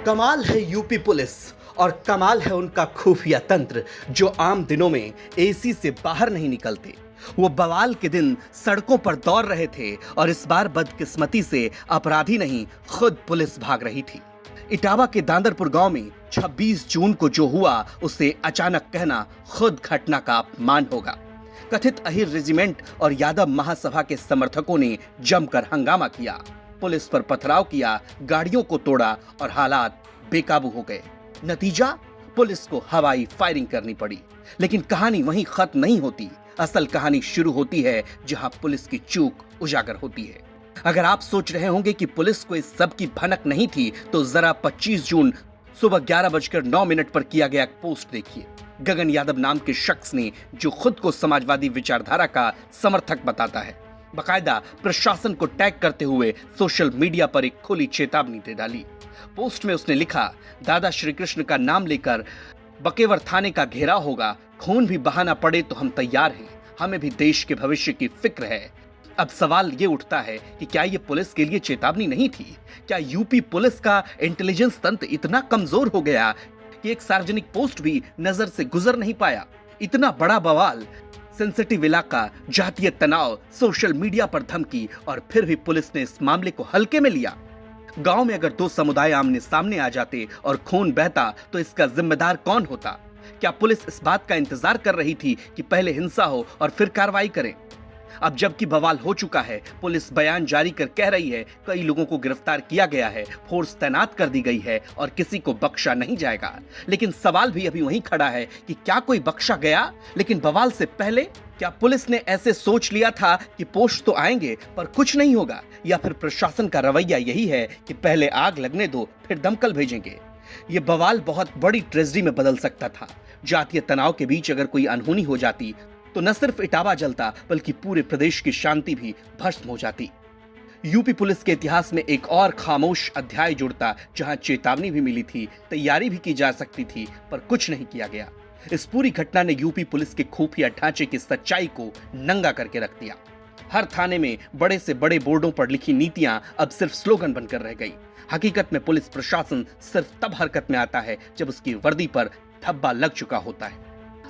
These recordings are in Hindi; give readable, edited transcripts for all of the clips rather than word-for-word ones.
कमाल है यूपी पुलिस और कमाल है उनका खुफिया तंत्र जो आम दिनों में एसी से बाहर नहीं निकलते। वो बवाल के दिन सड़कों पर दौड़ रहे थे और इस बार बदकिस्मती से अपराधी नहीं खुद पुलिस भाग रही थी। इटावा के दांदरपुर गांव में 26 जून को जो हुआ उसे अचानक कहना खुद घटना का अपमान होगा। कथित अहिर रेजिमेंट और यादव महासभा के समर्थकों ने जमकर हंगामा किया, पुलिस पर पथराव किया, गाड़ियों को तोड़ा और हालात बेकाबू हो गए। नतीजा, पुलिस को हवाई फायरिंग करनी पड़ी। लेकिन कहानी वहीं खत्म नहीं होती। असल कहानी शुरू होती है जहां पुलिस की चूक उजागर होती है। अगर आप सोच रहे होंगे कि पुलिस को इस सब की भनक नहीं थी तो जरा 25 जून सुबह 11:09 पर किया गया एक पोस्ट देखिए। गगन यादव नाम के शख्स ने, जो खुद को समाजवादी विचारधारा का समर्थक बताता है, बकायदा प्रशासन को टैग करते हुए सोशल मीडिया पर एक खुली चेतावनी दे डाली। पोस्ट में उसने लिखा, दादा श्री कृष्ण का नाम लेकर बकेवर थाने का घेराव होगा, खून भी बहाना पड़े तो हम तैयार हैं, हमें भी देश के भविष्य की फिक्र है। अब सवाल ये उठता है कि क्या ये पुलिस के लिए चेतावनी नहीं थी? क्या यूपी पुलिस का इंटेलिजेंस तंत्र इतना कमजोर हो गया कि एक सार्वजनिक पोस्ट भी नजर से गुजर नहीं पाया? इतना बड़ा बवाल, सेंसिटिव इलाका, जातीय तनाव, सोशल मीडिया पर धमकी और फिर भी पुलिस ने इस मामले को हल्के में लिया। गांव में अगर दो समुदाय आमने सामने आ जाते और खून बहता तो इसका जिम्मेदार कौन होता? क्या पुलिस इस बात का इंतजार कर रही थी कि पहले हिंसा हो और फिर कार्रवाई करें? अब जबकि बवाल हो चुका है, पुलिस बयान जारी कर कह रही है कई लोगों को गिरफ्तार किया गया है, फोर्स तैनात कर दी गई है और किसी को बख्शा नहीं जाएगा। लेकिन सवाल भी अभी वहीं खड़ा है कि क्या कोई बख्शा गया? लेकिन बवाल से पहले क्या पुलिस ने ऐसे सोच लिया था कि पोस्ट तो आएंगे पर कुछ नहीं होगा? या फिर प्रशासन का रवैया यही है कि पहले आग लगने दो फिर दमकल भेजेंगे? ये बवाल बहुत बड़ी ट्रेजेडी में बदल सकता था। जातीय तनाव के बीच अगर कोई अनहोनी हो जाती तो न सिर्फ इटावा जलता बल्कि पूरे प्रदेश की शांति भी भस्म हो जाती। यूपी पुलिस के इतिहास में एक और खामोश अध्याय जुड़ता जहां चेतावनी भी मिली थी, तैयारी भी की जा सकती थी, पर कुछ नहीं किया गया। इस पूरी घटना ने यूपी पुलिस के खुफिया ढांचे की सच्चाई को नंगा करके रख दिया। हर थाने में बड़े से बड़े बोर्डों पर लिखी नीतियां अब सिर्फ स्लोगन बनकर रह गई। हकीकत में पुलिस प्रशासन सिर्फ तब हरकत में आता है जब उसकी वर्दी पर धब्बा लग चुका होता है।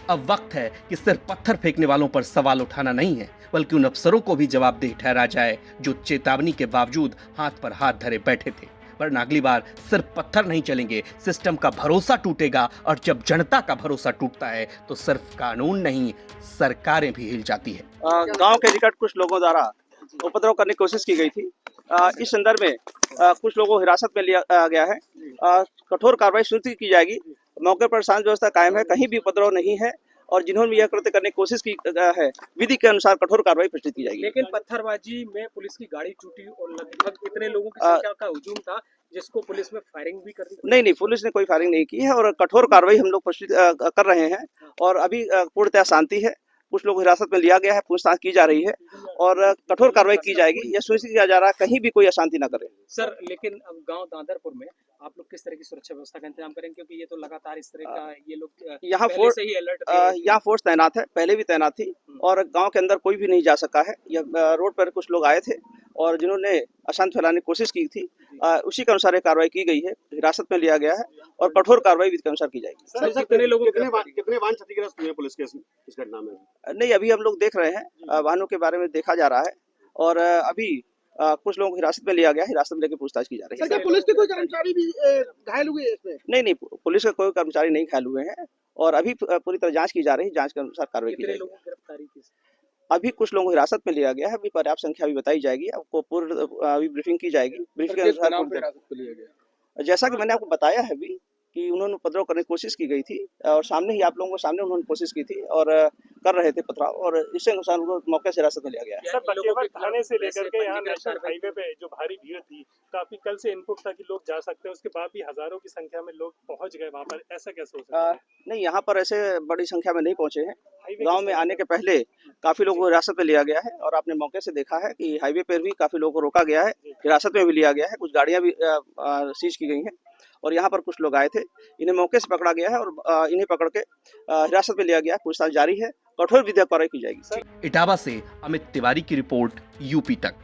अब वक्त है कि सिर्फ पत्थर फेंकने वालों पर सवाल उठाना नहीं है, बल्कि उन अफसरों को भी जवाबदेह ठहरा जाए जो चेतावनी के बावजूद हाथ पर हाथ धरे बैठे थे। वरना अगली बार सिर्फ पत्थर नहीं चलेंगे, सिस्टम का भरोसा टूटेगा और जब जनता का भरोसा टूटता है तो सिर्फ कानून नहीं, सरकारें भी हिल जाती है। गांव के निकट कुछ लोगों द्वारा उपद्रव करने की कोशिश की गई थी। इस संदर्भ में कुछ लोगों को हिरासत में लिया गया है। कठोर कार्रवाई सुनिश्चित की जाएगी। मौके पर शांति व्यवस्था कायम है, कहीं भी उपद्रव नहीं है और जिन्होंने भी यह कृत्य करने की कोशिश की है, विधि के अनुसार कठोर कार्रवाई प्रस्तुत की जाएगी। लेकिन पत्थरबाजी में पुलिस की गाड़ी टूटी और लगभग इतने लोगों की संख्या का हुजूम था जिसको पुलिस में फायरिंग भी कर दी। नहीं, पुलिस ने कोई फायरिंग नहीं की है और कठोर कार्रवाई हम लोग प्रस्तुत कर रहे हैं और अभी पूर्णतः शांति है। कुछ लोग हिरासत में लिया गया है, पूछताछ की जा रही है और कठोर कार्रवाई की जाएगी। यह सुनिश्चित किया जा रहा है कहीं भी कोई अशांति न करे। सर, लेकिन अब गांव दादरपुर में आप लोग किस तरह की सुरक्षा व्यवस्था का इंतजाम करेंगे? क्योंकि ये तो लगातार इस तरह का ये लोग यहाँ फोर्स से ही अलर्ट यहाँ फोर्स तैनात है, पहले भी तैनात थी और गांव के अंदर कोई भी नहीं जा सका है। यह रोड पर कुछ लोग आए थे और जिन्होंने अशांति फैलाने की कोशिश की थी, उसी के अनुसार कार्रवाई की गई है, हिरासत में लिया गया है और कठोर कार्रवाई विधि के अनुसार की जाएगी। सर, कितने लोगों कितने वाहन क्षतिग्रस्त हुए पुलिस के इस घटना में? नहीं, अभी हम लोग देख रहे हैं, वाहनों के बारे में देखा जा रहा है और अभी कुछ लोगों को हिरासत में लिया गया, हिरासत में लेकर पूछताछ की जा रही है। क्या पुलिस के कोई कर्मचारी भी घायल हुए इसमें? नहीं, पुलिस के कोई कर्मचारी नहीं घायल हुए हैं और अभी पूरी तरह जांच की जा रही है, जांच के अनुसार कार्रवाई की जाएगी। गिरफ्तारी की? अभी कुछ लोगों को हिरासत में लिया गया है, अभी पर्याप्त संख्या अभी बताई जाएगी, आपको पूर्ण अभी ब्रीफिंग की जाएगी। ब्रीफिंग के अनुसार जैसा कि मैंने आपको बताया है अभी कि उन्होंने उपद्रव करने की कोशिश की गई थी और सामने ही आप लोगों के सामने उन्होंने कोशिश की थी और कर रहे थे पथराव और इसके अनुसार उनको मौके से हिरासत में लिया गया है। सर, बकेवर थाने से लेकर के यहाँ नेशनल हाईवे पे जो भारी भीड़ थी, काफी कल से इनपुट था कि लोग जा सकते हैं, उसके बाद भी हजारों की संख्या में लोग पहुंच गए वहाँ पर, ऐसा कैसे हो सकता है? नहीं, यहाँ पर ऐसे बड़ी संख्या में नहीं पहुंचे हैं। गांव में आने के पहले काफी लोगों को हिरासत में लिया गया है और आपने मौके से देखा है कि हाईवे पर भी काफी लोगों को रोका गया है, हिरासत में भी लिया गया है, कुछ गाड़ियां भी सीज की गई हैं और यहाँ पर कुछ लोग आए थे, इन्हें मौके से पकड़ा गया है और इन्हें पकड़ के हिरासत में लिया गया है, पूछताछ जारी है, कठोर विधिक कार्रवाई की जाएगी। इटावा से अमित तिवारी की रिपोर्ट, यूपी तक।